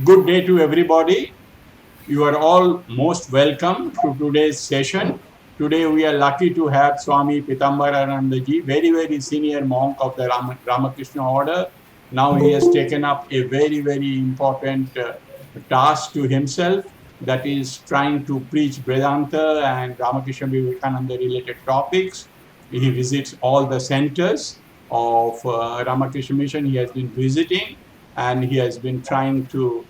Good day to everybody. You are all most welcome to today's session. Today we are lucky to have Swami Pitambaranandaji, very senior monk of the Ramakrishna order. Now he has taken up a very important task to himself, that is trying to preach Vedanta and Ramakrishna Vivekananda related topics. He visits all the centers of Ramakrishna Mission. He has been visiting and he has been trying to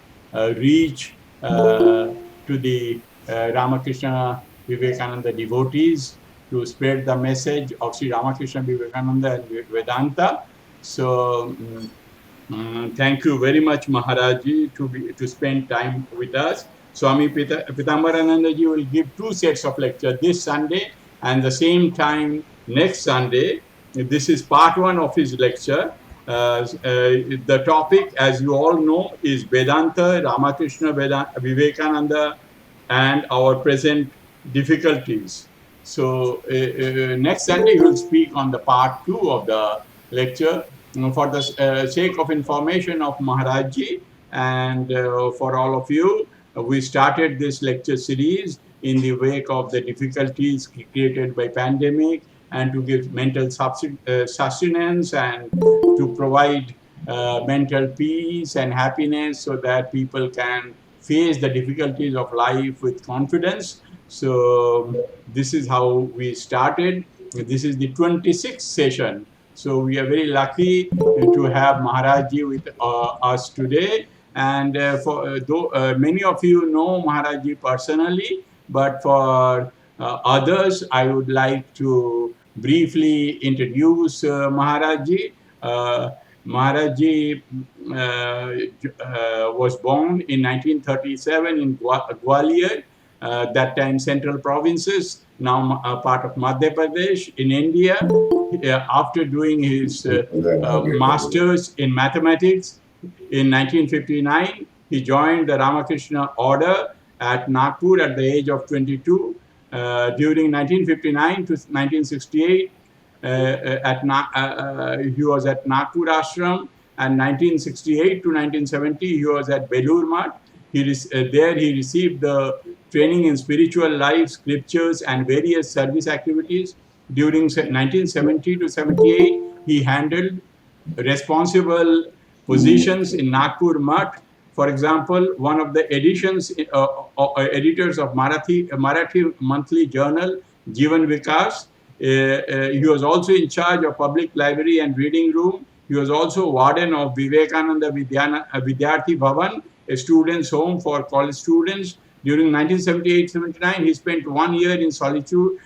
reach to the Ramakrishna Vivekananda devotees to spread the message of Sri Ramakrishna Vivekananda and Vedanta. So, thank you very much, Maharaji, to spend time with us. Swami Pitambaranandaji will give two sets of lecture this Sunday and the same time next Sunday. This is part one of his lecture. The topic, as you all know, is Vedanta, Ramakrishna Vivekananda, and our present difficulties. So next Sunday he will speak on the part two of the lecture. For the sake of information of Maharajji and for all of you, we started this lecture series in the wake of the difficulties created by pandemic and to give mental sustenance and to provide mental peace and happiness so that people can face the difficulties of life with confidence. So this is how we started. This is the 26th session. So we are very lucky to have Maharaji with us today. And though many of you know Maharaji personally, but for others, I would like to briefly introduce Maharaji. Maharaji was born in 1937 in Gwalior, that time central provinces, now part of Madhya Pradesh in India. After doing his master's in mathematics in 1959, he joined the Ramakrishna order at Nagpur at the age of 22. During 1959 to 1968, he was at Nagpur Ashram, and 1968 to 1970 he was at Belur Math. There he received the training in spiritual life, scriptures, and various service activities. During 1970 to 78, he handled responsible positions in Nagpur Math. For example, one of the editors of Marathi monthly journal, Jivan Vikas. He was also in charge of public library and reading room. He was also warden of Vivekananda Vidyarthi Bhavan, a student's home for college students. During 1978-79, he spent 1 year in solitude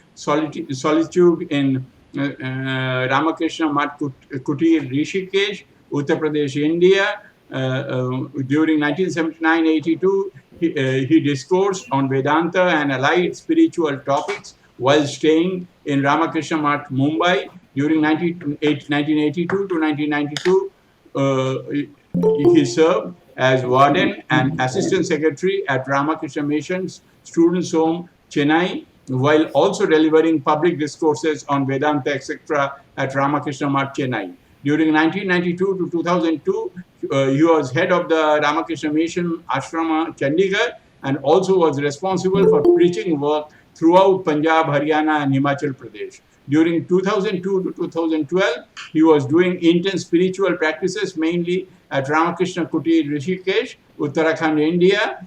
in Ramakrishna Math Kutir, Rishikesh, Uttar Pradesh, India. During 1979-82, he discoursed on Vedanta and allied spiritual topics while staying in Ramakrishna Math, Mumbai. During 1982 to 1992, he served as warden and assistant secretary at Ramakrishna Mission's Students' Home, Chennai, while also delivering public discourses on Vedanta, etc., at Ramakrishna Math, Chennai. During 1992 to 2002, he was head of the Ramakrishna Mission Ashrama, Chandigarh, and also was responsible for preaching work throughout Punjab, Haryana, and Himachal Pradesh. During 2002 to 2012, he was doing intense spiritual practices, mainly at Ramakrishna Kutir, Rishikesh, Uttarakhand, India,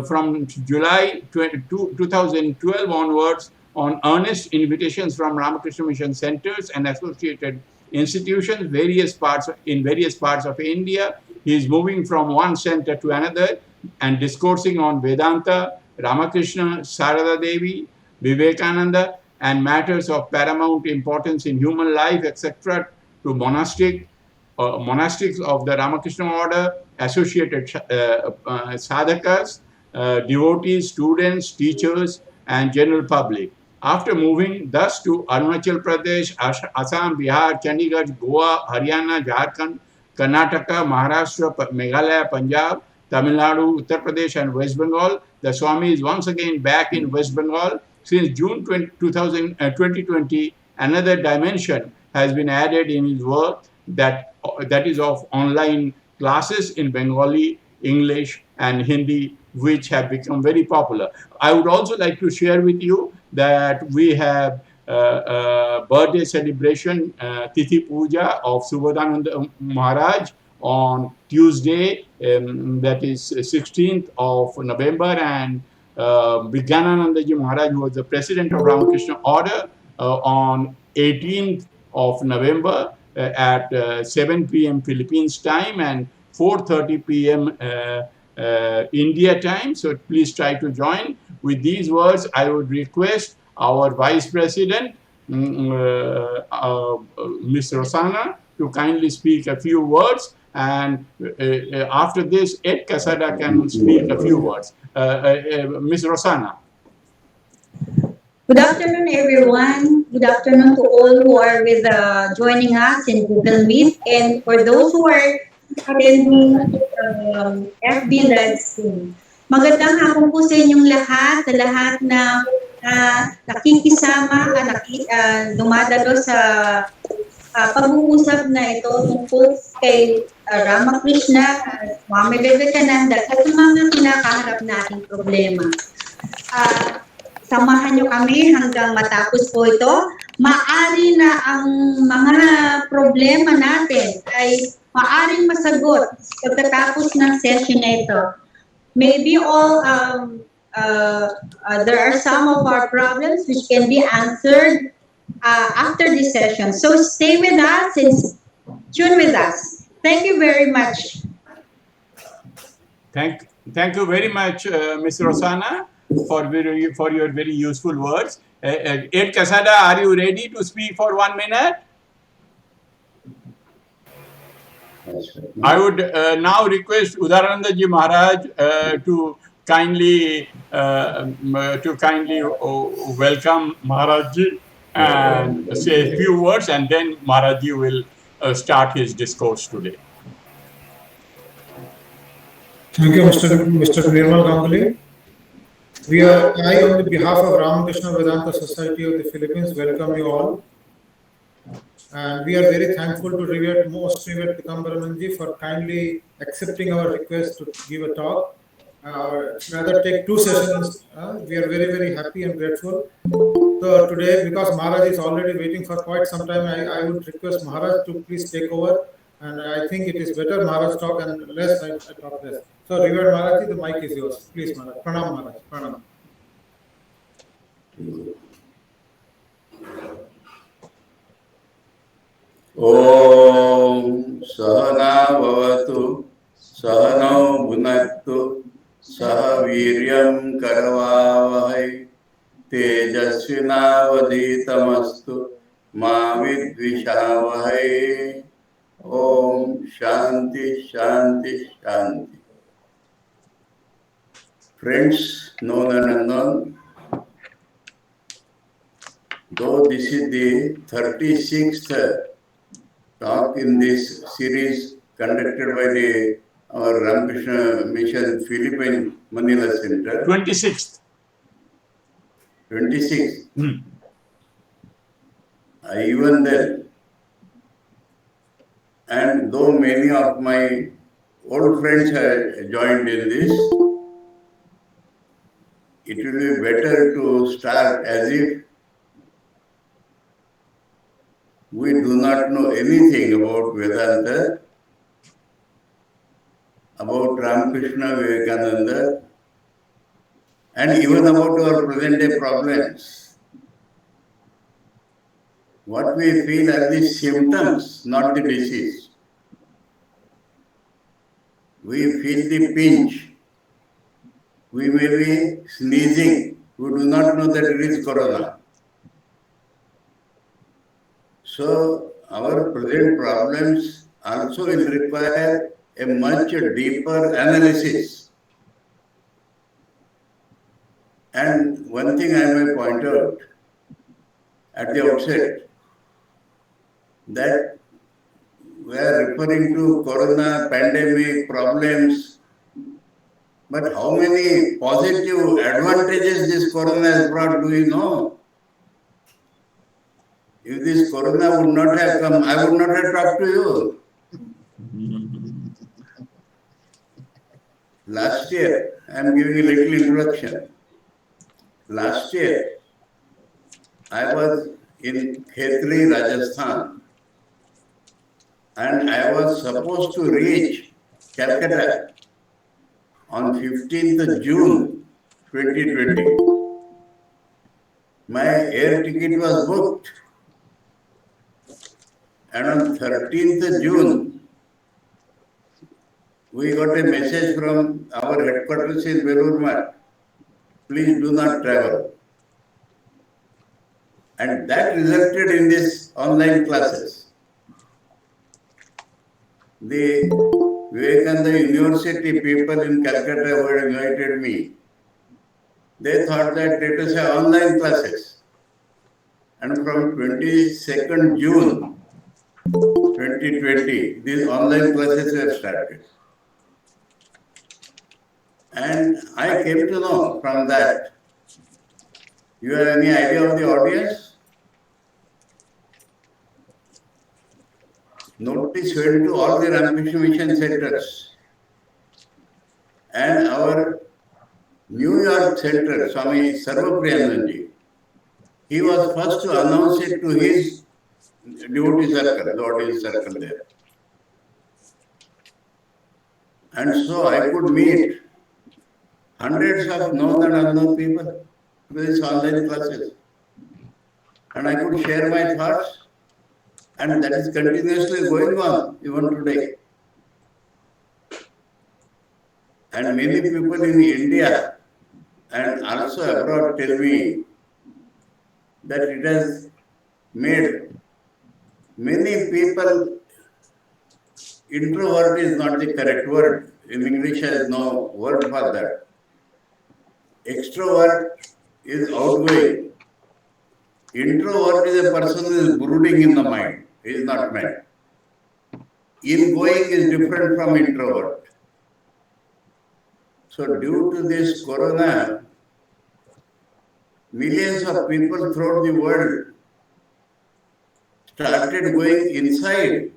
from July 2012 onwards, on earnest invitations from Ramakrishna Mission centers and associated institutions in various parts of India. He is moving from one center to another and discoursing on Vedanta, Ramakrishna, Sarada Devi, Vivekananda, and matters of paramount importance in human life, etc., to monastics of the Ramakrishna order, associated sadhakas, devotees, students, teachers, and general public. After moving thus to Arunachal Pradesh, Assam, Bihar, Chandigarh, Goa, Haryana, Jharkhand, Karnataka, Maharashtra, Meghalaya, Punjab, Tamil Nadu, Uttar Pradesh, and West Bengal, the Swami is once again back in West Bengal. Since June 2020, another dimension has been added in his work, that is of online classes in Bengali, English, and Hindi, which have become very popular. I would also like to share with you that we have birthday celebration, Tithi Puja of Subodhananda Maharaj on Tuesday, that is 16th of November, and Vijnanananda Ji Maharaj, who was the president of Ramakrishna Order, on 18th of November at 7 p.m. Philippines time and 4:30 p.m. India time. So please try to join. With these words, I would request our Vice President, Ms. Rosanna, to kindly speak a few words. And after this, Ed Casada can speak a few words. Ms. Rosanna. Good afternoon, everyone. Good afternoon to all who are with joining us in Google Meet, and for those who are attending FB live stream. Magandang hapon po sa inyong lahat, sa lahat na nakikisama, dumadalo sa pag-uusap na ito tungkol kay Ramakrishna, Swami Vivekananda, at mga kinakaharap nating problema. Samahan nyo kami hanggang matapos po ito. Maari na ang mga problema natin ay maaring masagot pagkatapos ng session na ito. Maybe there are some of our problems which can be answered after this session. So stay with us and tune with us. Thank you very much. Thank you very much, Ms. Rosanna, for your very useful words. Ed Casada, are you ready to speak for 1 minute? I would now request Udarananda Ji Maharaj to kindly welcome Maharaj Ji and say a few words, and then Maharaj Ji will start his discourse today. Thank you, Mr. Nirmal Ganguly. I, on behalf of Ramakrishna Vedanta Society of the Philippines, welcome you all. And we are very thankful to Most Revered Pitambarananji for kindly accepting our request to give a talk. Rather take 2 sessions. We are very, very happy and grateful. So today, because Maharaj is already waiting for quite some time, I would request Maharaj to please take over. And I think it is better Maharaj talk and less I talk less. So, Revered Maharaj, the mic is yours. Please, Maharaj. Pranam, Maharaj. Pranam. Om Sahana Bhavatu Sahano Bhunaktu Sahaviryam Karavavahai Tejasvinavaditamastu Ma Vidvishavahai. Om Shanti Shanti Shanti. Friends, known and unknown, though this is the 36th talk in this series conducted by our Ramakrishna Mission Philippine Manila Center. 26th. 26th. Even then, and though many of my old friends have joined in this, it will be better to start as if we do not know anything about Vedanta, about Ramakrishna Vivekananda, and even about our present day problems. What we feel are the symptoms, not the disease. We feel the pinch. We may be sneezing. We do not know that it is corona. So, our present problems also will require a much deeper analysis. And one thing I may point out at the outset, that we are referring to corona, pandemic, problems, but how many positive advantages this corona has brought, do you know? If this corona would not have come, I would not have talked to you. Last year, I am giving a little introduction. Last year, I was in Khetri, Rajasthan, and I was supposed to reach Calcutta on 15th June 2020. My air ticket was booked, and on 13th June, we got a message from our headquarters in Belur Math, please do not travel. And that resulted in this online classes. The Vivekananda University people in Calcutta who had invited me, they thought that let us have online classes. And from 22nd June 2020, these online classes were started. And I came to know from that. You have any idea of the audience? Notice went to all the Ramakrishna Mission centers. And our New York center, Swami Sarvapriyananji, he was first to announce it to his devotee circle, the audience circle there. And so I could meet hundreds of known and unknown people through these online classes. And I could share my thoughts, and that is continuously going on even today. And many people in India and also abroad tell me that it has made many people, introvert is not the correct word. In English, there is no word for that. Extrovert is outgoing. Introvert is a person who is brooding in the mind. He is not mad. Ingoing is different from introvert. So due to this corona, millions of people throughout the world started going inside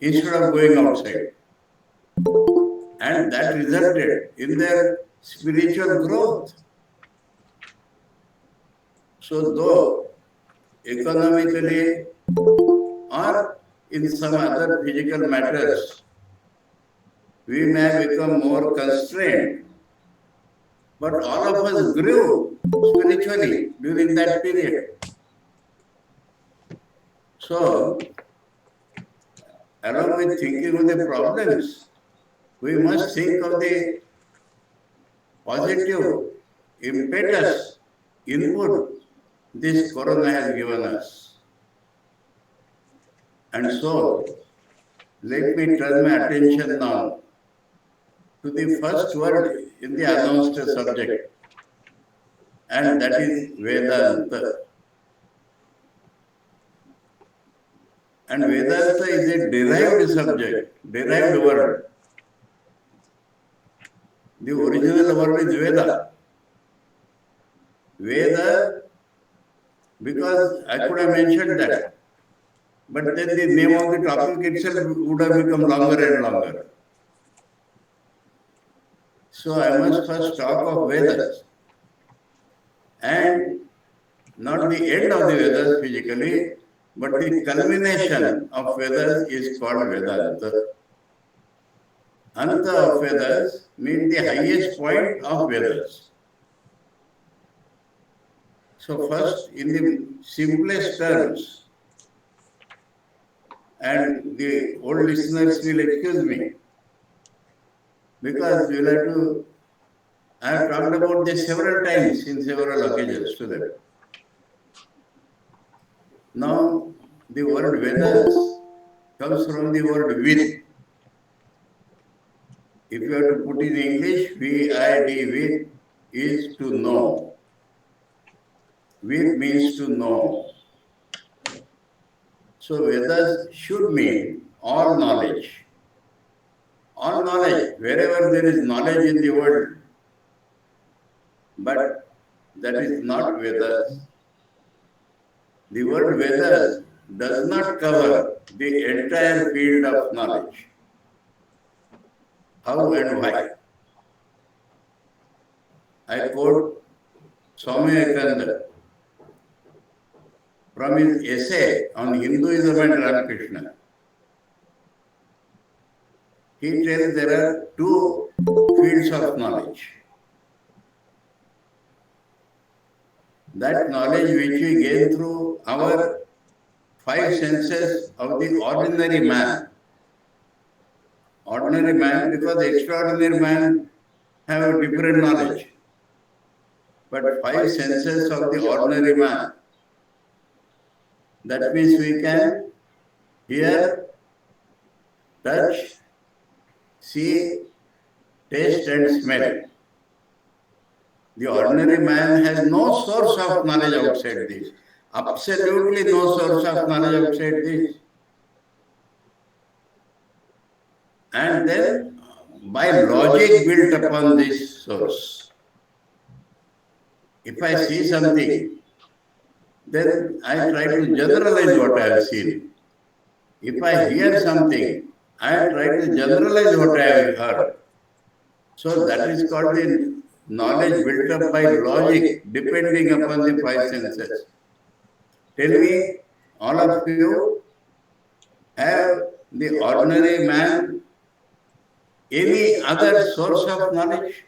instead of going outside. And that resulted in their spiritual growth. So though economically or in some other physical matters, we may become more constrained, but all of us grew spiritually during that period. So, along with thinking of the problems, we must think of the positive impetus, input this corona has given us. And so, let me turn my attention now to the first word in the announced subject, and that is Vedanta. And Vedanta is a derived subject, derived word. The original word is Veda. Veda, because I could have mentioned that, but then the name of the topic itself would have become longer and longer. So I must first talk of Vedas, and not the end of the Vedas physically, but the culmination of Vedas is called Vedanta. Anta of Vedas means the highest point of Vedas. So first, in the simplest terms, and the old listeners will excuse me, because we'll have to, I have talked about this several times in several occasions to them. Now, the word Vedas comes from the word Ved. If you have to put in English, V-I-D, Ved is to know. Ved means to know. So Vedas should mean all knowledge. All knowledge, wherever there is knowledge in the world, but that is not Vedas. The word Vedas does not cover the entire field of knowledge. How and why? I quote Swami Vivekananda from his essay on Hinduism and Ramakrishna. He tells there are two fields of knowledge. That knowledge which we gain through our five senses of the ordinary man. Ordinary man, because extraordinary man have different knowledge. But five senses of the ordinary man. That means we can hear, touch, see, taste and smell. The ordinary man has no source of knowledge outside this. Absolutely no source of knowledge outside this. And then by logic built upon this source. If I see something, then I try to generalize what I have seen. If I hear something, I try to generalize what I have heard. So that is called the knowledge built up by logic, depending upon the five senses. Tell me, all of you have the ordinary man any other source of knowledge?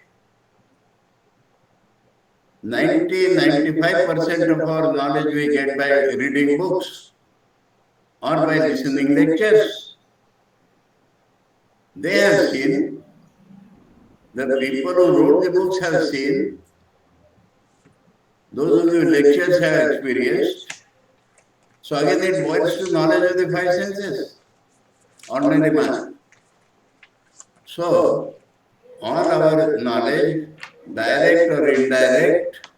95% of our knowledge we get by reading books or by listening lectures. They have seen, the people who wrote the books have seen, those who give lectures have experienced. So again it boils to knowledge of the five senses, ordinary man. So all our knowledge, direct or indirect,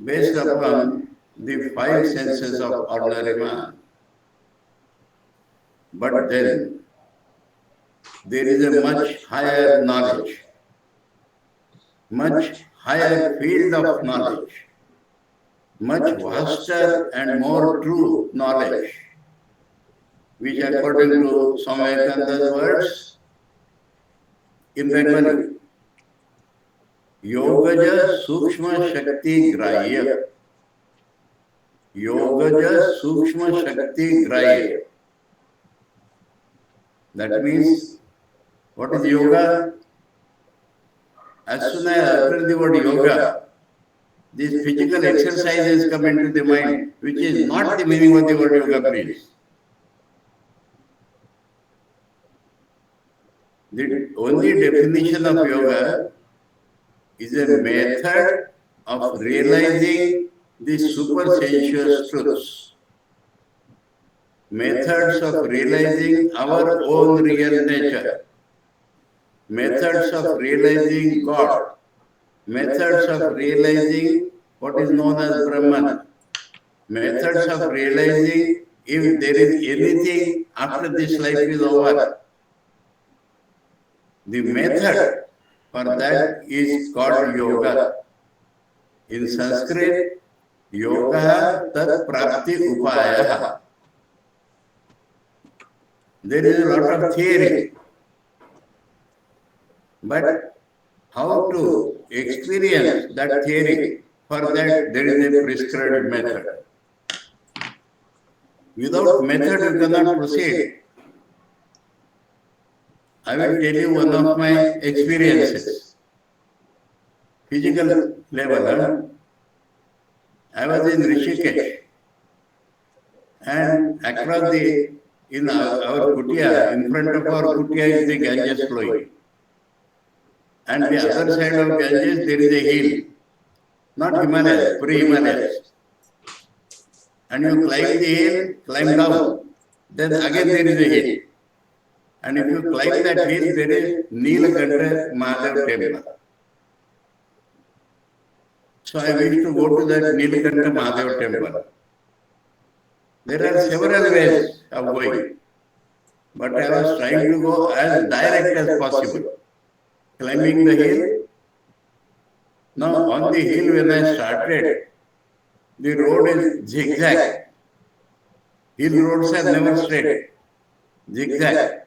based upon the five senses of ordinary man. But then there is a much higher knowledge, much higher field of knowledge, much vaster and more true knowledge, which according to Swami Vivekananda's words in Bengali, Yogaja Sukshma Shakti Grahya. Yogaja Sukshma Shakti Grahya. That means, what is yoga? As soon as I utter the word yoga, these physical exercises come into the mind, which is not the meaning of the word yoga, please. The only definition of yoga is a method of realizing the supersensuous truths. Methods of realizing our own real nature. Methods of realizing God. Methods of realizing what is known as Brahman. Methods of realizing if there is anything after this life is over. The method for that is called yoga. In Sanskrit, yoga tat prapti upaya. There is a lot of theory, but how to experience that theory, for that there is a prescribed method. Without method you cannot proceed. I will tell you one of my experiences. Physical level, I was in Rishikesh, and across in our kutia, in front of our kutia is the Ganges flowing. And the other side of Ganges there is a hill, not Himalayas, pre-Himalayas. And you climb the hill, climb down, then again there is a hill. And if you climb that hill, there is Nilakanta Mahadev temple. So I wish to go to that Nilakanta Mahadev temple. There are several ways of going, but I was trying to go as direct as possible. Climbing the hill. Now on the hill when I started, the road is zigzag. Hill roads are never straight, zigzag.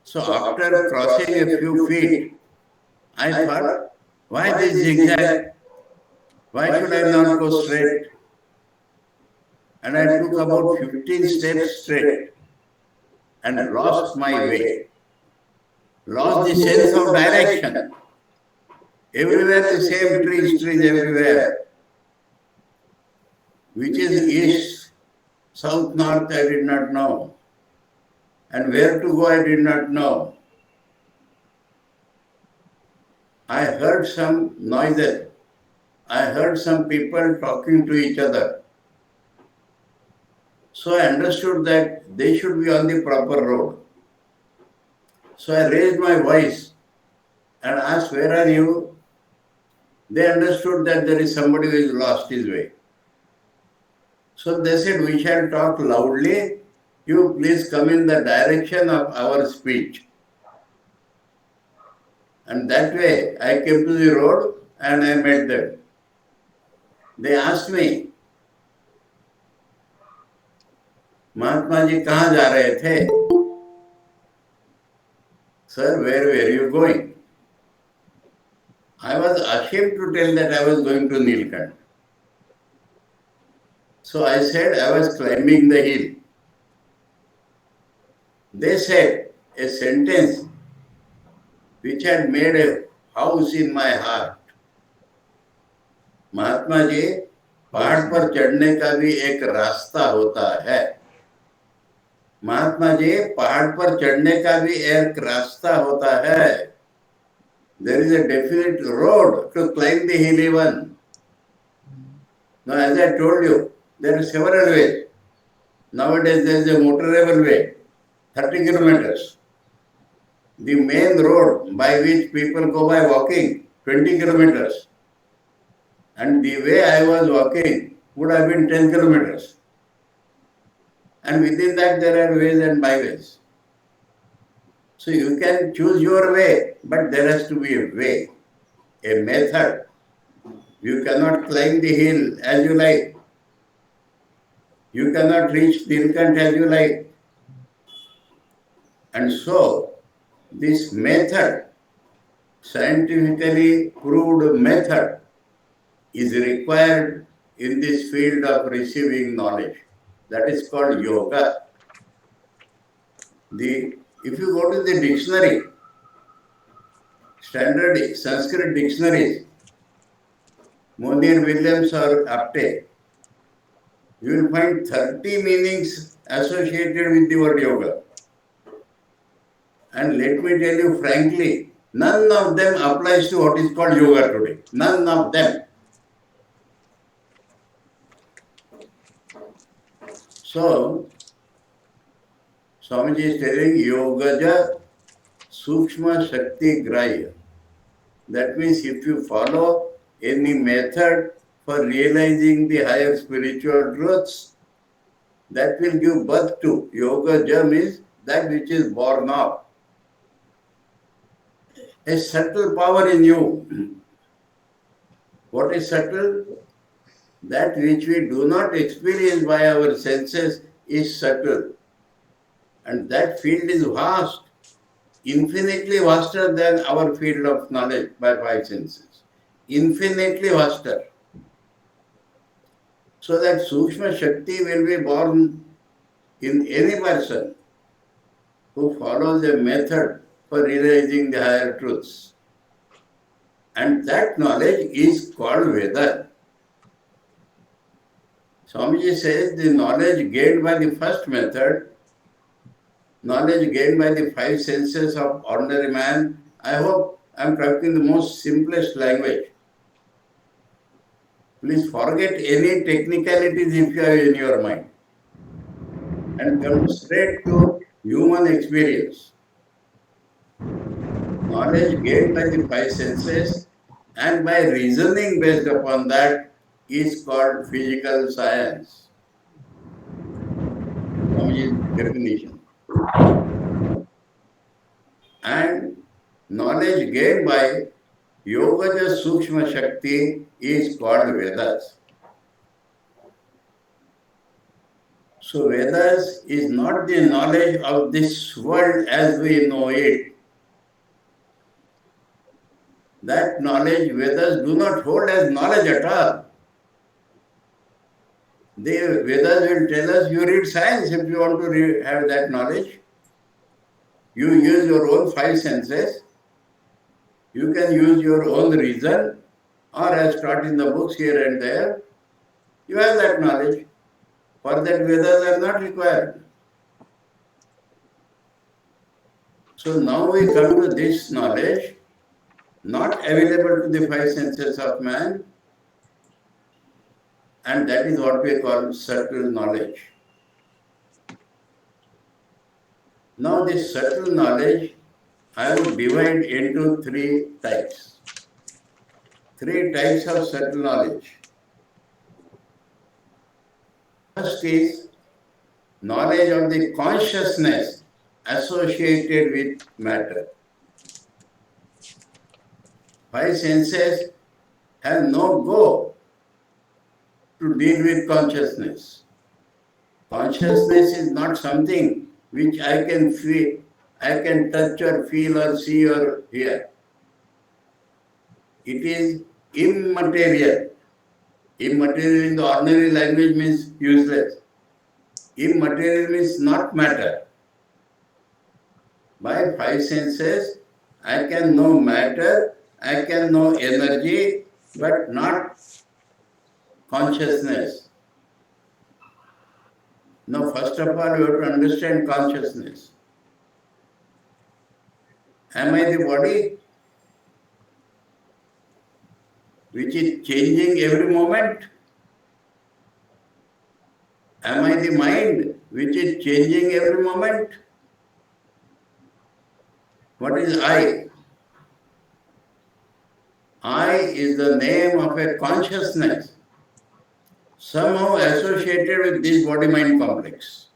So after crossing a few feet, I thought, why this zigzag? Why should I not go straight? And I took about 15 steps straight and lost my way, lost the sense of direction. Everywhere the same trees everywhere. Which is east, south, north, I did not know. And where to go, I did not know. I heard some noises. I heard some people talking to each other. So I understood that they should be on the proper road. So I raised my voice and asked, where are you? They understood that there is somebody who has lost his way. So they said, we shall talk loudly. You please come in the direction of our speech. And that way I came to the road and I met them. They asked me, Mahatma ji कहाँ जा रहे थे? Sir, where were you going? I was ashamed to tell that I was going to Nilkant. So I said I was climbing the hill. They said a sentence which had made a house in my heart. Mahatma ji, पहाड़ पर चढ़ने का भी एक रास्ता होता है. महात्मा जी, पहाड़ पर चढ़ने का भी एक रास्ता होता है. There is a definite road to climb the hill even. Now, as I told you, there are several ways. Nowadays, there is a motorable way, 30 kilometers. The main road by which people go by walking, 20 kilometers. And the way I was walking would have been 10 kilometers. And within that, there are ways and byways. So you can choose your way, but there has to be a way, a method. You cannot climb the hill as you like. You cannot reach Nilkant as you like. And so, this method, scientifically proved method, is required in this field of receiving knowledge. That is called yoga. If you go to the dictionary, standard Sanskrit dictionaries, Monier Williams or Apte, you will find 30 meanings associated with the word yoga. And let me tell you frankly, none of them applies to what is called yoga today. None of them. So, Swamiji is telling Yogaja Sukshma Shakti Grahya. That means if you follow any method for realizing the higher spiritual truths, that will give birth to. Yogaja means that which is born of. A subtle power in you. What is subtle? That which we do not experience by our senses is subtle. And that field is vast, infinitely vaster than our field of knowledge by five senses. Infinitely vaster. So that Sukshma Shakti will be born in any person who follows a method for realizing the higher truths. And that knowledge is called Veda. Swamiji says the knowledge gained by the first method, knowledge gained by the five senses of ordinary man, I hope I am talking the most simplest language. Please forget any technicalities if you have in your mind and come straight to human experience. Knowledge gained by the five senses and by reasoning based upon that is called physical science. Definition. And knowledge gained by Yogaja Sukshma Shakti is called Vedas. So Vedas is not the knowledge of this world as we know it. That knowledge Vedas do not hold as knowledge at all. The Vedas will tell us you read science if you want to have that knowledge. You use your own five senses. You can use your own reason, or as taught in the books here and there. You have that knowledge. For that Vedas are not required. So now we come to this knowledge, not available to the five senses of man, and that is what we call subtle knowledge. Now this subtle knowledge, I would divide into three types. Three types of subtle knowledge. First is knowledge of the consciousness associated with matter. Five senses have no go to deal with consciousness. Consciousness is not something which I can feel, I can touch or feel or see or hear. It is immaterial. Immaterial in the ordinary language means useless. Immaterial means not matter. By five senses, I can know matter, I can know energy, but not consciousness. Now, first of all, you have to understand consciousness. Am I the body which is changing every moment? Am I the mind which is changing every moment? What is I? I is the name of a consciousness somehow associated with this body-mind complex.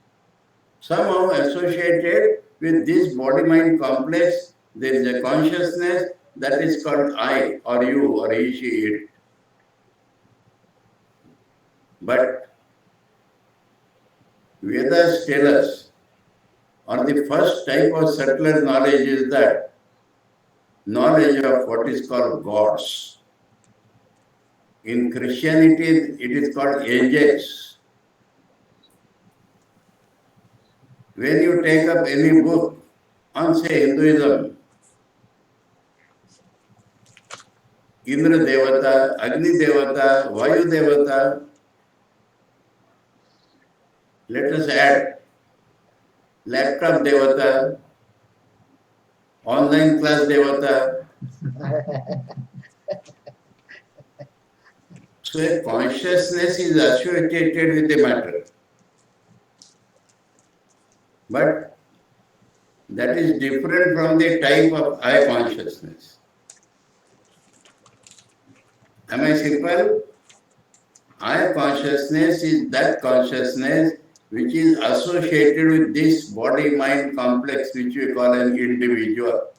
Somehow associated with this body-mind complex, there is a consciousness that is called I or you or he, she, it. But Vedas tell us, or the first type of subtler knowledge is that knowledge of what is called gods. In Christianity, it is called angels. When you take up any book on, say, Hinduism, Indra Devata, Agni Devata, Vayu Devata, let us add laptop Devata, online class Devata. So a consciousness is associated with the matter. But that is different from the type of I consciousness. Am I simple? I consciousness is that consciousness which is associated with this body-mind complex which we call an individual.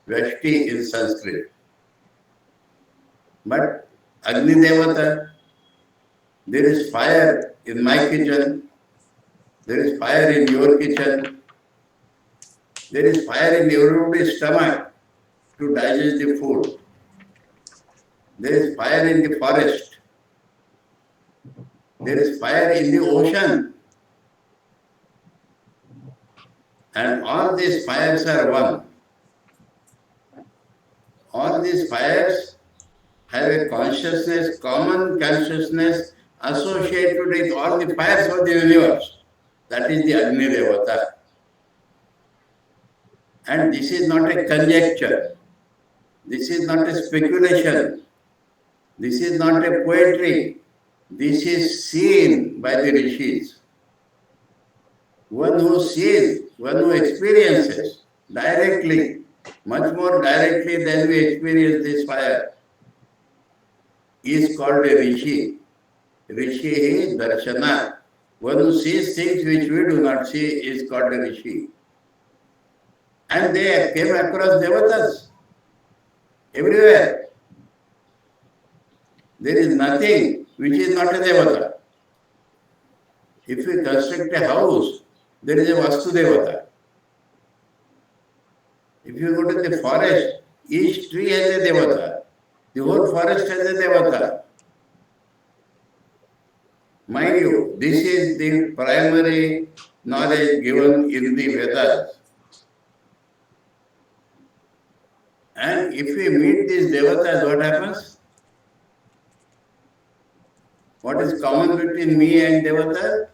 Vyashti in Sanskrit. But Agni Devata, there is fire in my kitchen, there is fire in your kitchen, there is fire in everybody's stomach to digest the food. There is fire in the forest. There is fire in the ocean. And all these fires are one. All these fires have a consciousness, common consciousness associated with all the fires of the universe. That is the Agni Devata. And this is not a conjecture. This is not a speculation. This is not a poetry. This is seen by the rishis. One who sees, one who experiences directly, much more directly than we experience this fire, is called a rishi. Rishi is darshana. One who sees things which we do not see is called a rishi. And they came across devatas everywhere. There is nothing which is not a devata. If we construct a house, there is a Vastu Devata. If you go to the forest, Each tree has a devata. The whole forest has a devata. Mind you, this is the primary knowledge given in the Vedas. And if we meet these devatas, what happens? What is common between me and devata?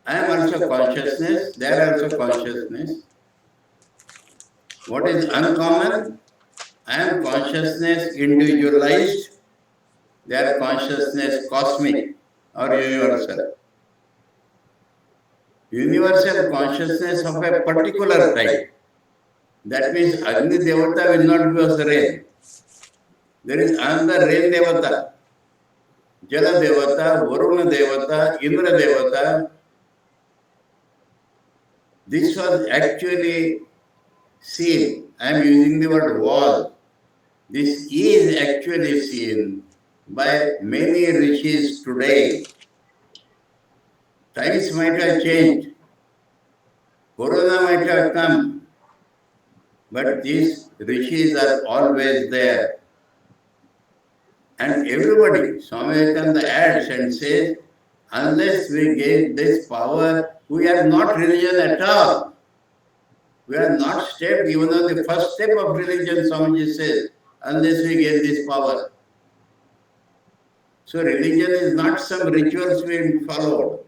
I am also consciousness, they are also consciousness. What is uncommon? I am consciousness individualized, they are consciousness cosmic or universal. Universal consciousness of a particular type. That means Agni Devata will not give us rain. There is another rain Devata, Jala Devata, Varuna Devata, Indra Devata. This was actually seen. I am using the word was. This is actually seen by many rishis today. Times might have changed. Corona might have come. But these rishis are always there. And everybody, Swami Vivekananda adds and says, unless we gain this power, we are not religion at all. We are not stepped even on the first step of religion, Swamiji says, unless we gain this power. So religion is not some rituals we follow.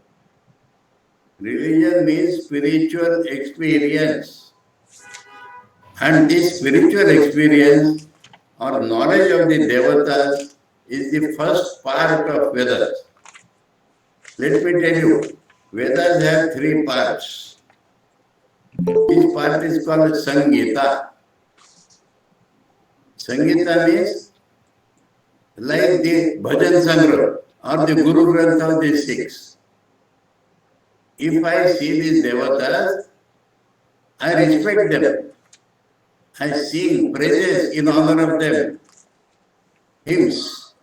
Religion means spiritual experience. And this spiritual experience or knowledge of the devatas is the first part of Vedas. Let me tell you, Vedas have three parts. Each part is called Sangita. Sangita means like the Bhajan Sangra or the Guru Granth of the Sikhs. If I see these devatas, I respect them. I sing praises in honor of them. Hymns.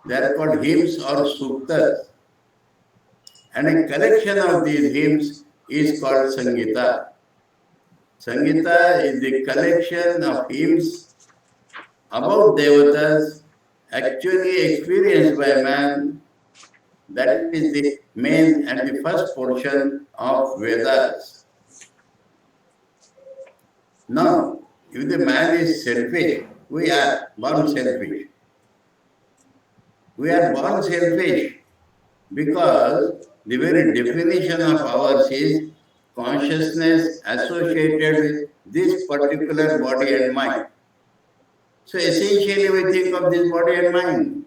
They are called hymns or suktas. And a collection of these hymns is called Sangita. Sangita is the collection of hymns about devatas actually experienced by man. That is the main and the first portion of Vedas. Now, if the man is selfish, we are born selfish. We are born selfish because the very definition of ours is consciousness associated with this particular body and mind. So essentially we think of this body and mind.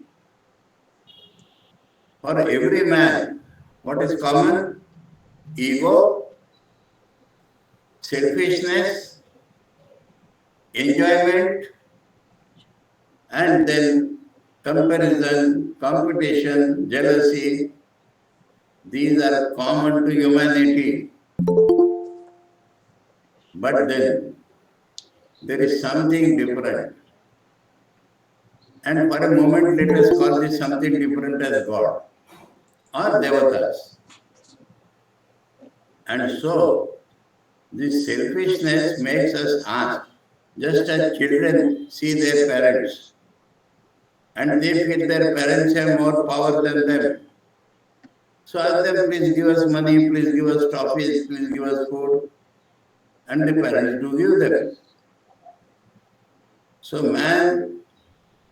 For every man, what is common? Ego, selfishness, enjoyment, and then comparison, competition, jealousy. These are common to humanity. But then there is something different. And for a moment, let us call this something different as God or devatas. And so, this selfishness makes us ask, just as children see their parents, and they feel their parents have more power than them. So ask them, please give us money, please give us toffees, please give us food. And the parents do give them. So man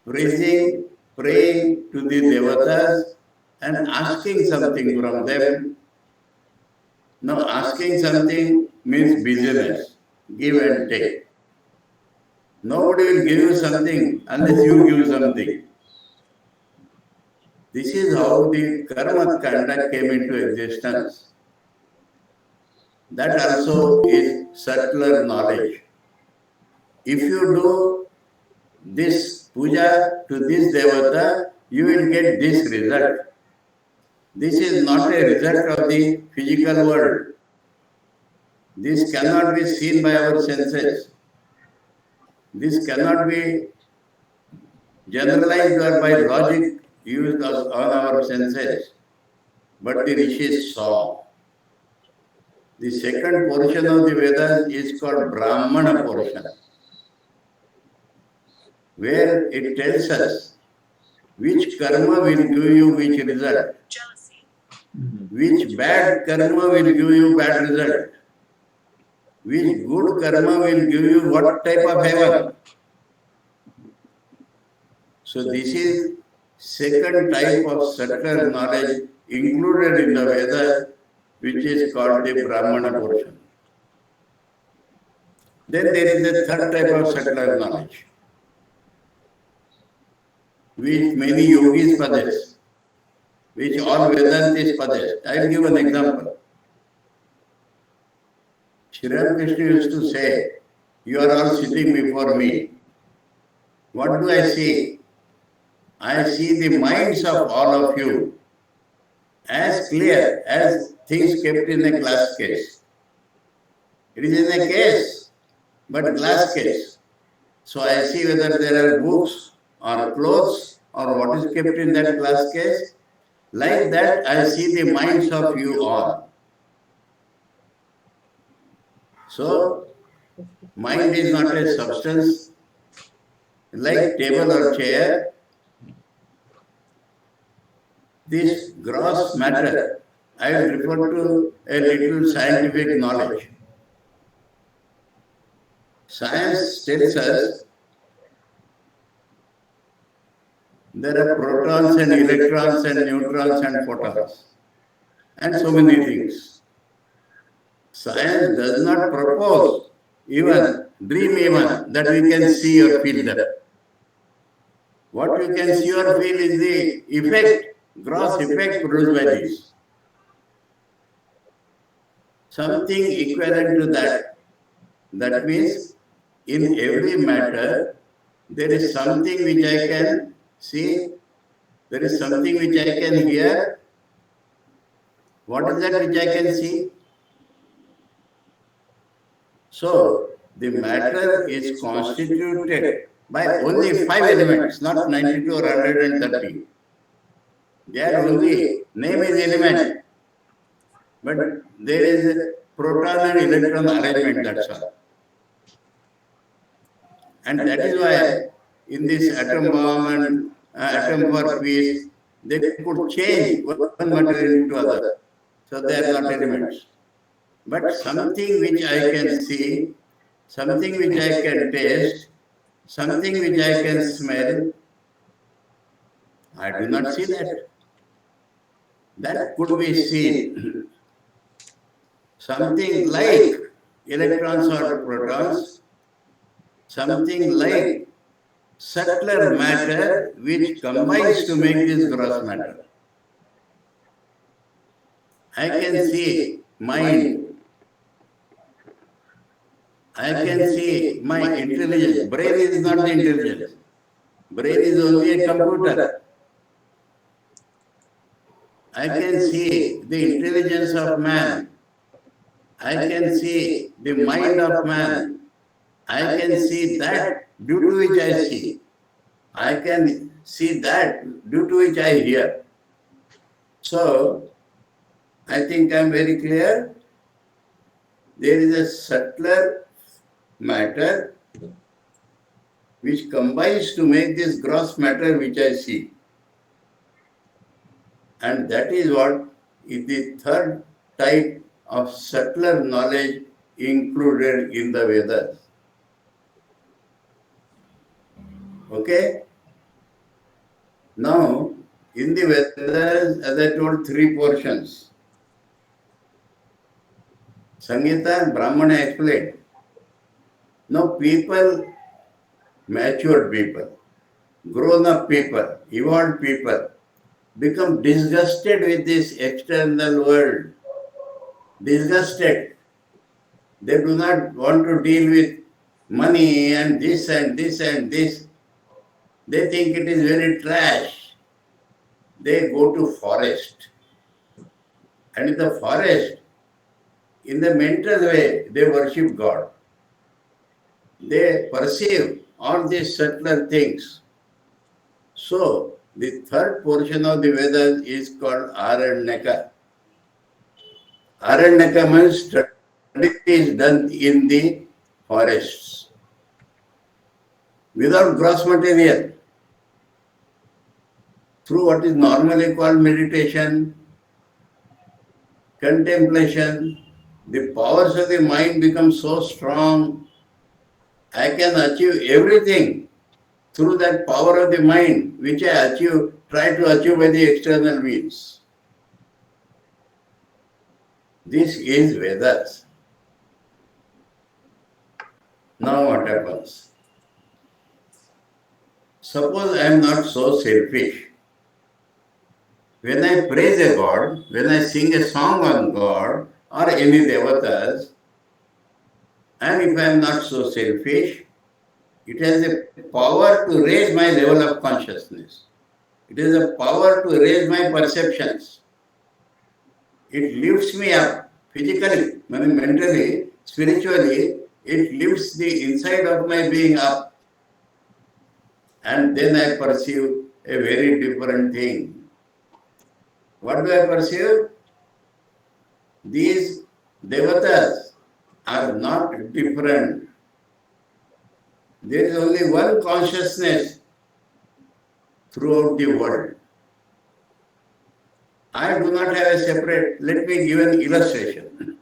praising, praying to the devatas and asking something from them. Now asking something means business, give and take. Nobody will give you something unless you give something. This is how the karma kanda came into existence. That also is subtler knowledge. If you do this puja to this devata, you will get this result. This is not a result of the physical world. This cannot be seen by our senses. This cannot be generalized or by logic used on our senses. But the rishis saw. The second portion of the Vedas is called Brahmana portion. where it tells us which karma will give you which result, which bad karma will give you bad result, which good karma will give you what type of heaven. So this is second type of subtler knowledge included in the Veda, which is called the Brahmana portion. Then there is a third type of subtler knowledge, which many yogis possess, which all Vedantis possess. I will give an example. Sri Ramakrishna used to say, "You are all sitting before me. What do I see? I see the minds of all of you as clear as things kept in a glass case. It is in a case, but glass case. So I see whether there are books or clothes or what is kept in that glass case. Like that, I see the minds of you all. So, mind is not a substance like table or chair. This gross matter, I will refer to a little scientific knowledge. Science tells us there are protons and electrons and neutrons and photons and so many things. Science does not propose even, dream even, that we can see or feel them. What you can see or feel is the effect, gross effect produced by this. Something equivalent to that. That means in every matter, there is something which I can see, there is something which I can hear. What is that which I can see? So, the matter is constituted by only 5 elements, not 92 or 130. They are only, name is element, but there is a proton and electron arrangement, that's all. And that is why in this atom bomb and atom for peace, they could change one material into other. So they are not elements. But something which I can see, something which I can taste, something which I can smell, I do not see that. That could be seen. Something like electrons or protons, something like subtler matter which combines to make this gross matter. I can see mind. I can see my intelligence. Brain is not the intelligence. Brain is only a computer. I can see the intelligence of man. I can see the mind of man. I can see that due to which I see. I can see that due to which I hear. So, I think I am very clear. There is a subtler matter which combines to make this gross matter which I see. And that is what is the third type of subtler knowledge included in the Vedas. Okay? Now, in the Vedas, as I told, 3 portions. Samhita and Brahmana explained. Now people, matured people, grown-up people, evolved people, become disgusted with this external world. Disgusted. They do not want to deal with money and this and this and this. They think it is very trash. They go to forest. And in the forest, in the mental way, they worship God. They perceive all these subtler things. So, the third portion of the Vedas is called Aranyaka. Aranyaka means study is done in the forests. without gross material, through what is normally called meditation, contemplation, the powers of the mind become so strong. I can achieve everything through that power of the mind, which I try to achieve by the external means. This is Vedas. Now what happens? Suppose I am not so selfish. When I praise a God, when I sing a song on God or any devatas, and if I am not so selfish, it has a power to raise my level of consciousness. It has a power to raise my perceptions. It lifts me up physically, mentally, spiritually. It lifts the inside of my being up. And then I perceive a very different thing. What do I perceive? These devatas are not different. There is only one consciousness throughout the world. I do not have a separate. Let me give an illustration.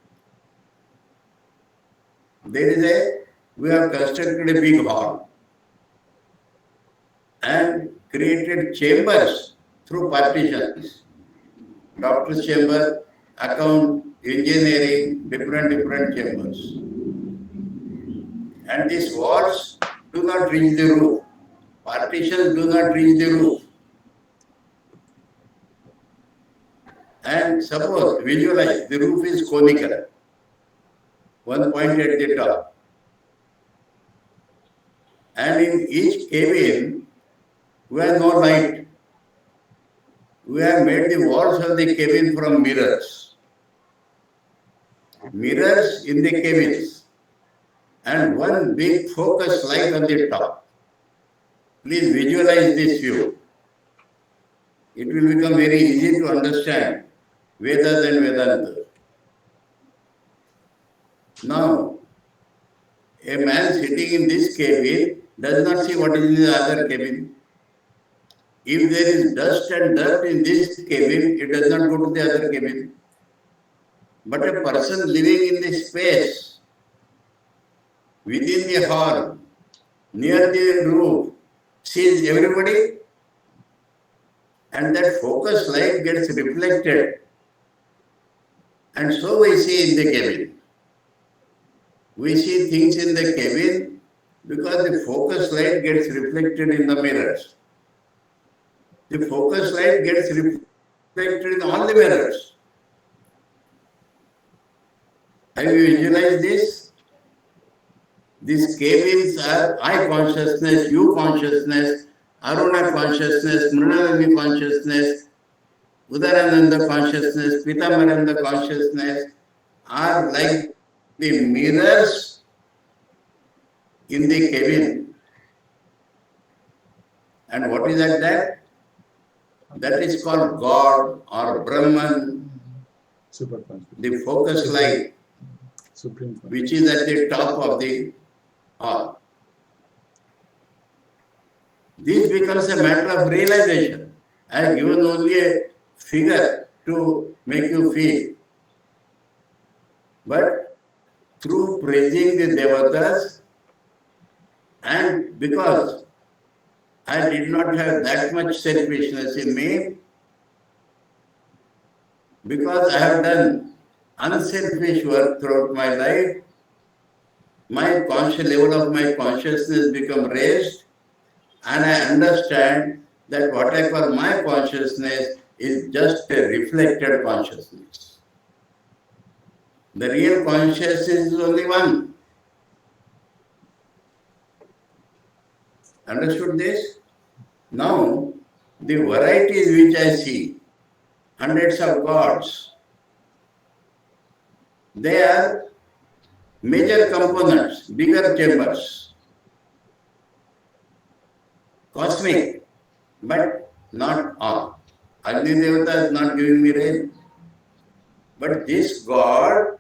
We have constructed a big hall and created chambers through partitions. Doctor's chamber, account, engineering, different chambers. And these walls do not reach the roof. Partitions do not reach the roof. And suppose, visualize, the roof is conical. One point at the top. And in each cabin, we have no light. We have made the walls of the cabin from mirrors. Mirrors in the cabins. And one big focus light on the top. Please visualize this view. It will become very easy to understand Vedas and Vedanta. Now, a man sitting in this cabin does not see what is in the other cabin. If there is dust and dirt in this cabin, it does not go to the other cabin. But a person living in the space, within the hall, near the roof, sees everybody, and that focus light gets reflected. And so we see in the cabin. We see things in the cabin because the focus light gets reflected in the mirrors. The focus light gets reflected in all the mirrors. Have you visualized this? These cabins are I consciousness, you consciousness, Aruna consciousness, Mrinalini consciousness, Udarananda consciousness, Pitamaranda consciousness are like the mirrors in the cabin. And what is that? That is called God or Brahman, the focus light, which is at the top of the hall. This becomes a matter of realization. I have given only a figure to make you feel. But through praising the devatas, and because I did not have that much selfishness in me, because I have done unselfish work throughout my life, my level of my consciousness become raised, and I understand that what I call my consciousness is just a reflected consciousness. The real consciousness is only one. Understood this? Now, the varieties which I see, hundreds of gods, they are major components, bigger chambers, cosmic, but not all. Agni Devata is not giving me rain. But this God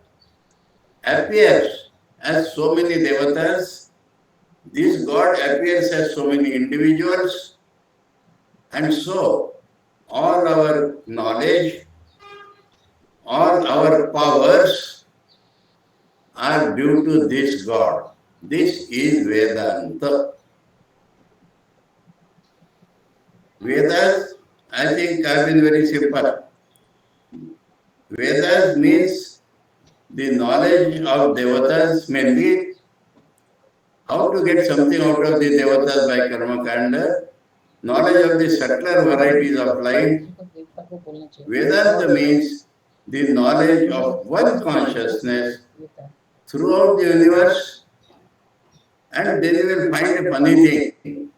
appears as so many devatas This God appears as so many individuals, and so all our knowledge, all our powers are due to this God. This is Vedanta. Vedas, I think have been very simple. Vedas means the knowledge of devatas, mainly how to get something out of the devatas by karma kanda, knowledge of the subtler varieties of life. Vedanta means the knowledge of one consciousness throughout the universe, and then you will find a funny thing.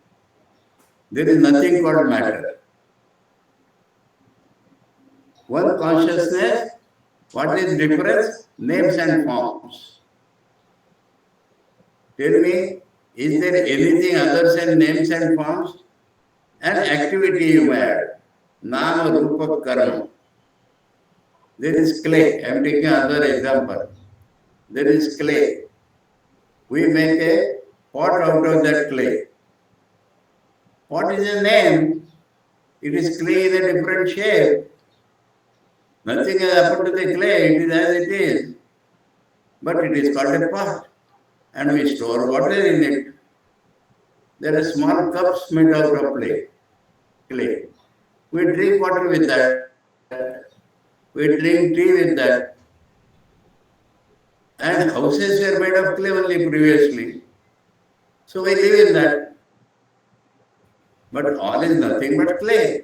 There is nothing called matter. One consciousness, what is difference? Names and forms. Tell me, is there anything other than names and forms? An activity you add. Nama, Rupa, Karma. There is clay. I am taking another example. There is clay. We make a pot out of that clay. Pot is a name. It is clay in a different shape. Nothing has happened to the clay. It is as it is. But it is called a pot. And we store water in it. There are small cups made out of clay. We drink water with that. We drink tea with that. And houses were made of clay only previously. So we live in that. But all is nothing but clay.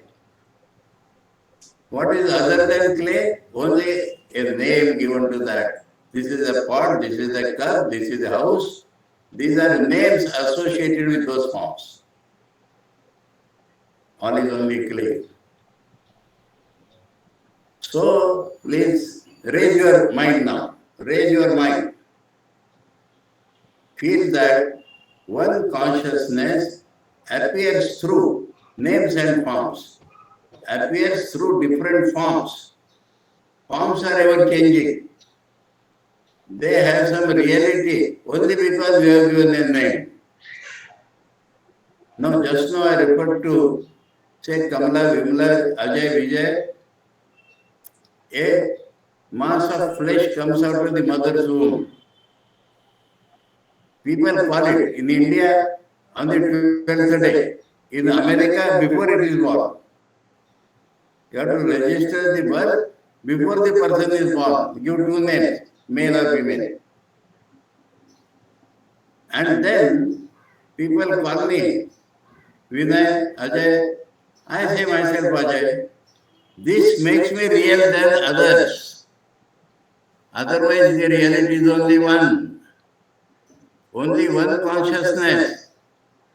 What is other than clay? Only a name given to that. This is a pot, this is a cup, this is a house. These are names associated with those forms. All is only clay. So, please raise your mind now. Raise your mind. Feel that one consciousness appears through names and forms. Appears through different forms. Forms are ever changing. They have some reality only because we have given a name. Now, just now I referred to, say, Kamala, Vimla, Ajay, Vijay. A mass of flesh comes out of the mother's womb. People call it in India on the 12th day. In America, before it is born. You have to register the birth before the person is born. Give two names, male or female. And then people call me Vinay, Ajay. I say myself Ajay. This makes me real than others. Otherwise, the reality is only one. Only one consciousness,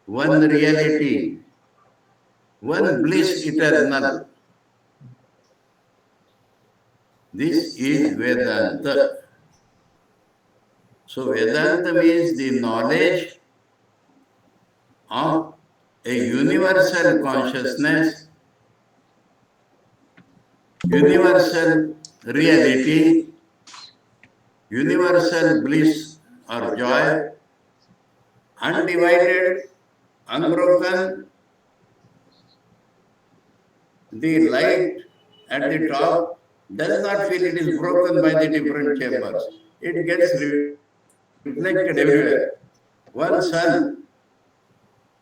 one reality, one bliss eternal. This is Vedanta. So Vedanta means the knowledge of a universal consciousness, universal reality, universal bliss or joy, undivided, unbroken. The light at the top does not feel it is broken by the different chambers. It gets reflected everywhere. One sun,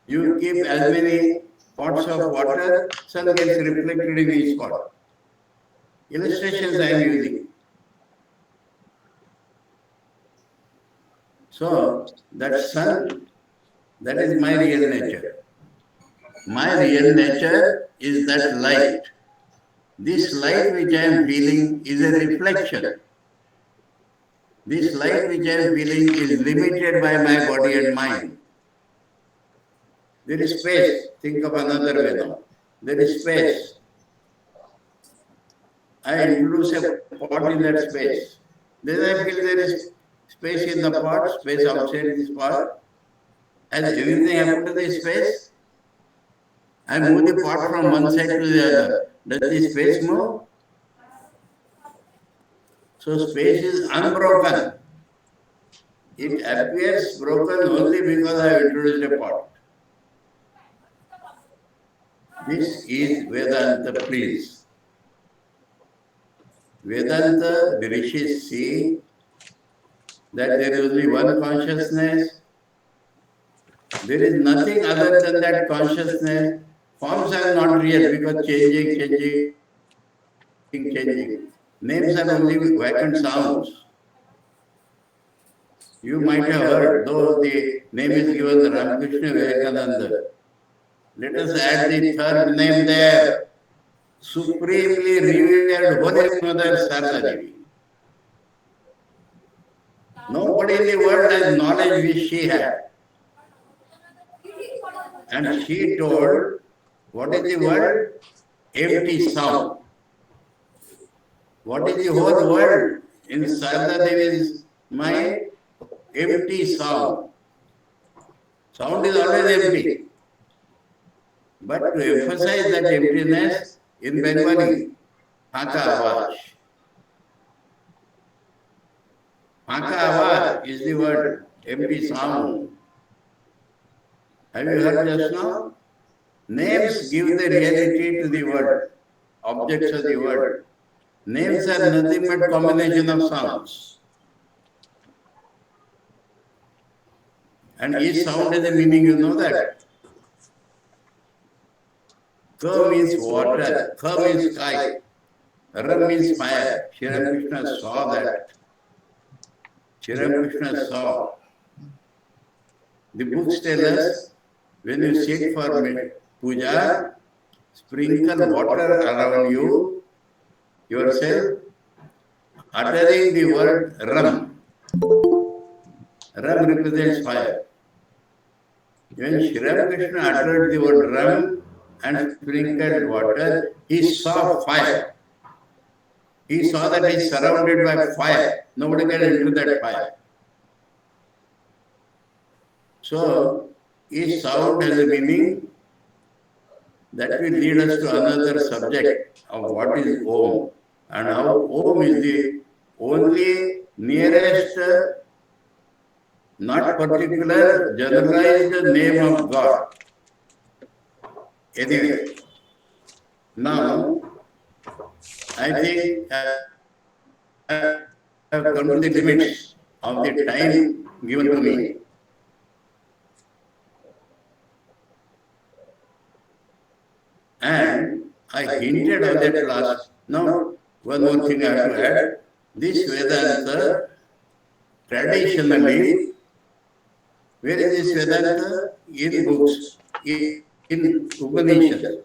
you keep as many pots of water, sun gets reflected in each pot. Illustrations I am using. So, that sun, that is my real nature. My real nature is that light. This light which I am feeling is a reflection. This light which I am feeling is limited by my body and mind. There is space. Think of another way now. There is space. I introduce a pot in that space. Then I feel there is space in the pot, space outside this pot. Has everything happened to the space? I move the pot from one side to the other. Does the space move? So space is unbroken. It appears broken only because I have introduced a pot. This is Vedanta, please. Vedanta, the rishis see that there is only one consciousness. There is nothing other than that consciousness. Forms are not real because changing. Names are only vacant sounds. You might have heard, though the name is given Ramakrishna Vivekananda. Let us add the third name there. Supremely revered Holy Mother Sarada Devi. Nobody in the world has knowledge which she had. And she told, what is the word? Empty sound. What is the whole world in Sarada Devi's mind? Empty sound. Sound is always empty. But to emphasize that emptiness in Bengali, Phaka Awaj. Phaka Awaj is the word, empty sound. Have you heard just now? Names give the reality to the word, objects of the word. Names are nothing but combination of sounds. And each sound has a meaning, you know that. Ka means water, Ka means sky, Ram means fire. Shri Krishna saw that. Shri Krishna saw. The books tell us, when you sit for puja, sprinkle water around you, yourself, uttering the word Ram. Ram represents fire. When Shri Krishna uttered the word Ram and sprinkled water, he saw fire. He saw that he is surrounded by fire. Nobody can enter that fire. So, each sound has a meaning that will lead us to another subject of what is Om and how Om is the only nearest, not particular, generalized name of God. Anyway, now I think I have come to the limits of the time given to me. And I hinted on that last. Now, one more thing I have to add. This Vedanta, traditionally, where is this Vedanta? In books, in Upanishads,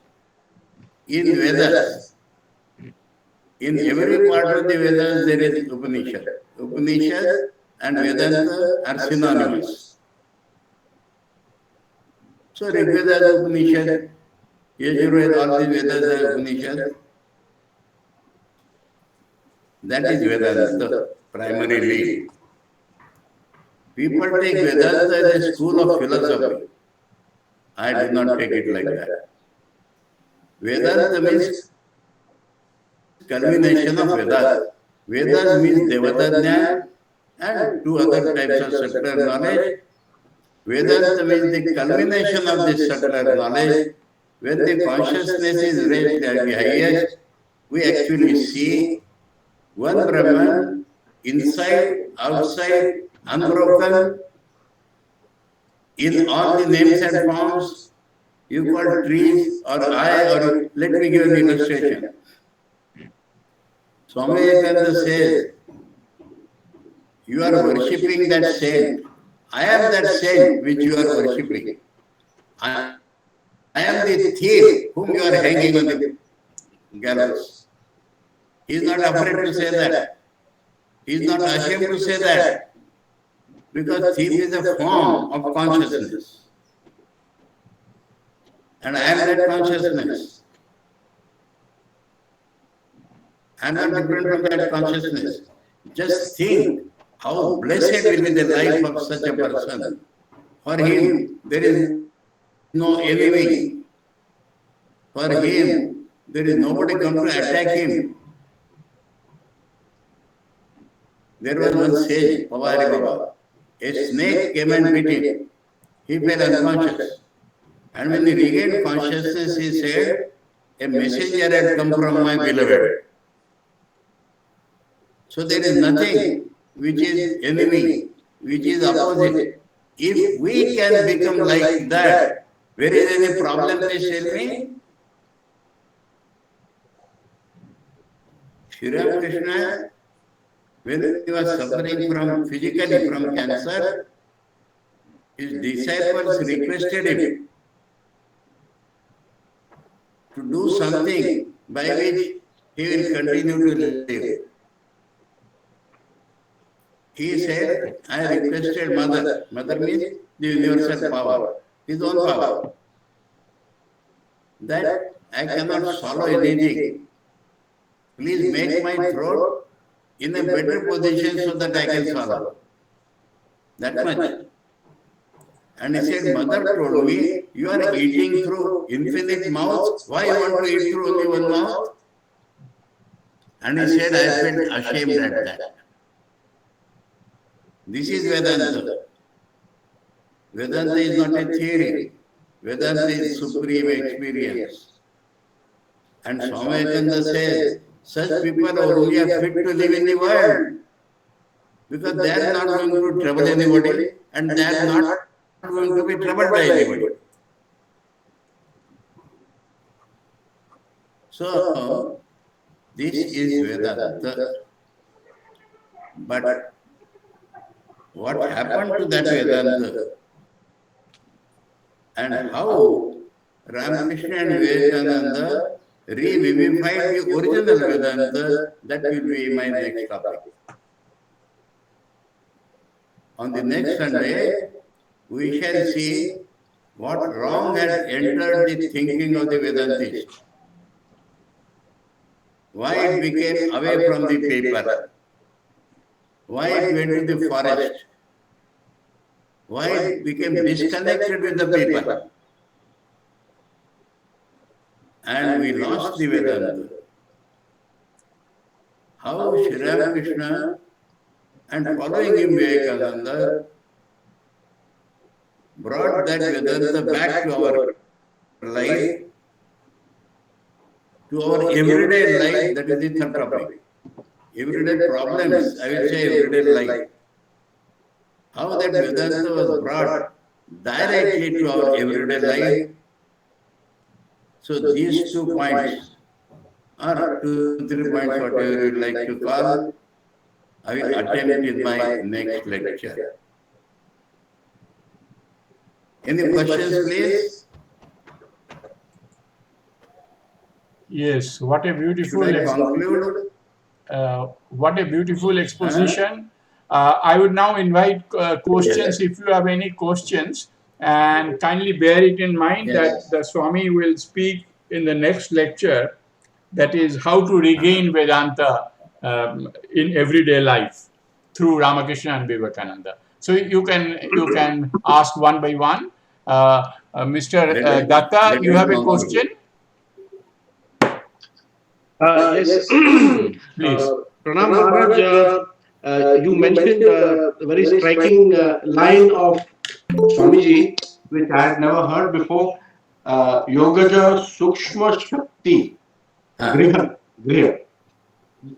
in Vedas. In every part of the Vedas there is Upanishad. Upanishad and Vedanta are synonymous. So Rigveda is Upanishad, Yajurveda, all the Vedas are Upanishad. That is Vedanta, primarily. People take Vedanta as a school of philosophy. I do not take it like that. Vedanta means culmination of Vedas. Vedas means Devadanya and two other types of subtler knowledge. Vedanta means the culmination of this subtler knowledge. When the consciousness is raised at the highest, we actually see one Brahman, inside, outside, unbroken, in all the names and forms. You call trees or or let me give an illustration. Swami Vivekananda says, you are worshipping that saint. I am that saint which you are worshipping. I am the thief whom you are hanging on the gallows. He is not afraid to say that. He is not ashamed to say that. Because thief is a form of consciousness. And I am that consciousness. I am not different from that consciousness. Just think how blessed will be the life of such a person. For him, there is no enemy. For him, there is nobody come to attack him. There was one sage, Pavari Baba. a snake came and bit him. He fell unconscious. And when he regained consciousness, he said, a messenger had come from my beloved. So there is nothing which is enemy, which is opposite. If we can become like that, where is any problem, please tell me? Sri Ramakrishna, when he was suffering physically from cancer, his disciples requested him to do something by which he will continue to live. He said, I requested Mother. Mother means the universal power, his own power. That I cannot swallow anything. Please make my throat in a better position so that I can swallow. That much. And he said, Mother told me, you are eating through infinite mouths. Why you want to eat through only one mouth? And he said, I felt ashamed at that. This is Vedanta. Vedanta is not a theory. Vedanta is supreme experience. And Swami Vivekananda says, such people only are fit to live in the world. Because they are not going to trouble anybody and they are not going to be troubled by anybody. So, this is Vedanta. But what happened to that Vedanta and how Ramakrishna and Vivekananda revivified the original Vedanta, that will be my next topic. On the next Sunday, we shall see what wrong had entered the thinking of the Vedantists. Why it became away from the paper. Why it went to the forest. Why it became disconnected with the people. And we lost the Vedanta. How Sri Ramakrishna and following him Vivekananda brought that Vedanta back to our life, to our everyday life, that is the third topic. Everyday problems, I will say everyday life. How that Vedanta was brought directly to our everyday life. So these 2 points, or 2, 3 points, whatever you like to call, I will attempt in my next lecture. Any questions, please? Yes, what a beautiful Should I conclude? what a beautiful exposition. I would now invite questions if you have any questions, and kindly bear it in mind that the Swami will speak in the next lecture, that is how to regain Vedanta in everyday life through Ramakrishna and Vivekananda. So you can ask one by one. Mr. Datta, you have a question? Yes. Please. Pranam Maharaj, you mentioned a very striking line of Swamiji, which I had never heard before. Yogaja Sukshma Shakti Griha. Griha.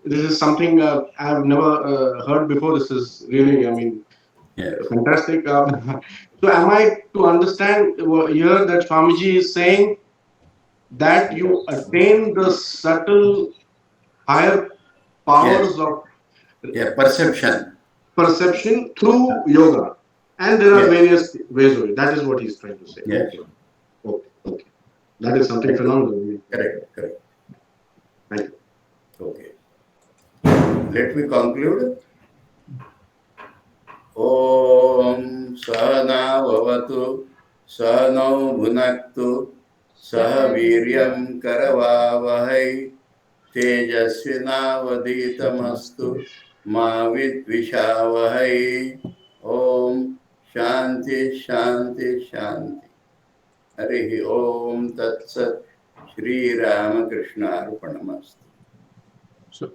This is something I have never heard before. This is really, fantastic. So am I to understand here that Swamiji is saying that you attain the subtle higher powers of perception through yoga, and there are various ways of it. That is what he's trying to say. Yes. Okay. That is something phenomenal. Correct. Thank you. Okay. Let me conclude. Om Sahana Vavatu Sahanau Bhunaktu Saha Viryam Karavavahai Tejasvinavaditamastu Ma Vidvishavahai. Om Shanti Shanti Shanti. Harihi Om Tat Sat. Shri Ramakrishna Arpanamastu. So,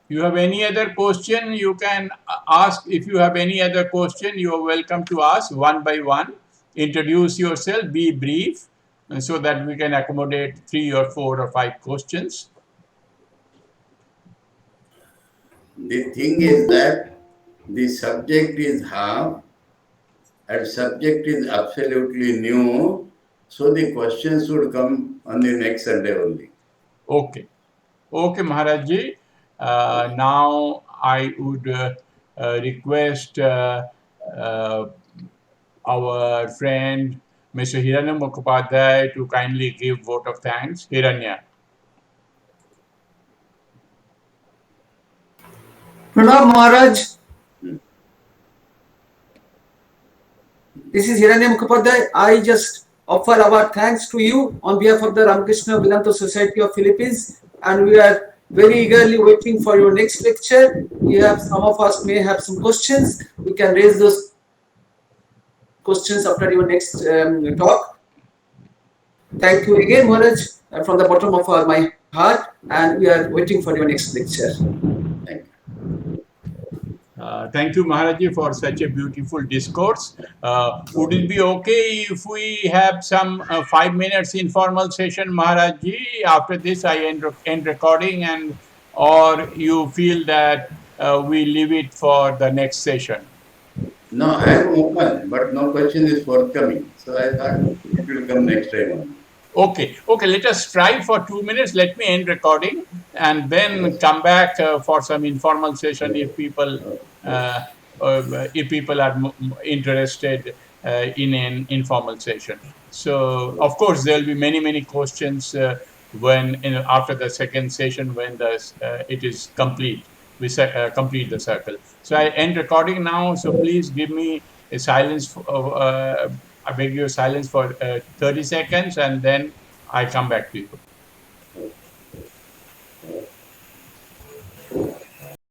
You have any other question, you can ask. If you have any other question, you are welcome to ask one by one. Introduce yourself, be brief, so that we can accommodate 3 or 4 or 5 questions. The thing is that the subject is half and subject is absolutely new. So the questions would come on the next Sunday only. Okay. Okay, Maharaj Ji. Now I would request our friend Mr. Hiranya Mukhopadhyay to kindly give vote of thanks. Hiranya. Pranab Maharaj, this is Hiranya Mukhopadhyay. I just offer our thanks to you on behalf of the Ramakrishna Vedanta Society of Philippines, and we are very eagerly waiting for your next lecture. Some of us may have some questions. We can raise those questions after your next talk. Thank you again, Maharaj, from the bottom of my heart, and we are waiting for your next lecture. Thank you. Thank you, Maharaji, for such a beautiful discourse. Would it be okay if we have some 5 minutes informal session, Maharaji? After this, I end recording, and or you feel that we leave it for the next session? No, I am open, but no question is forthcoming. So I thought it will come next time only. Okay, let us try for 2 minutes. Let me end recording and then come back for some informal session if people are interested in an informal session. So, of course, there will be many questions after the second session when it is complete. We complete the circle. So I end recording now. So please give me a silence. I beg your silence for 30 seconds, and then I come back to you.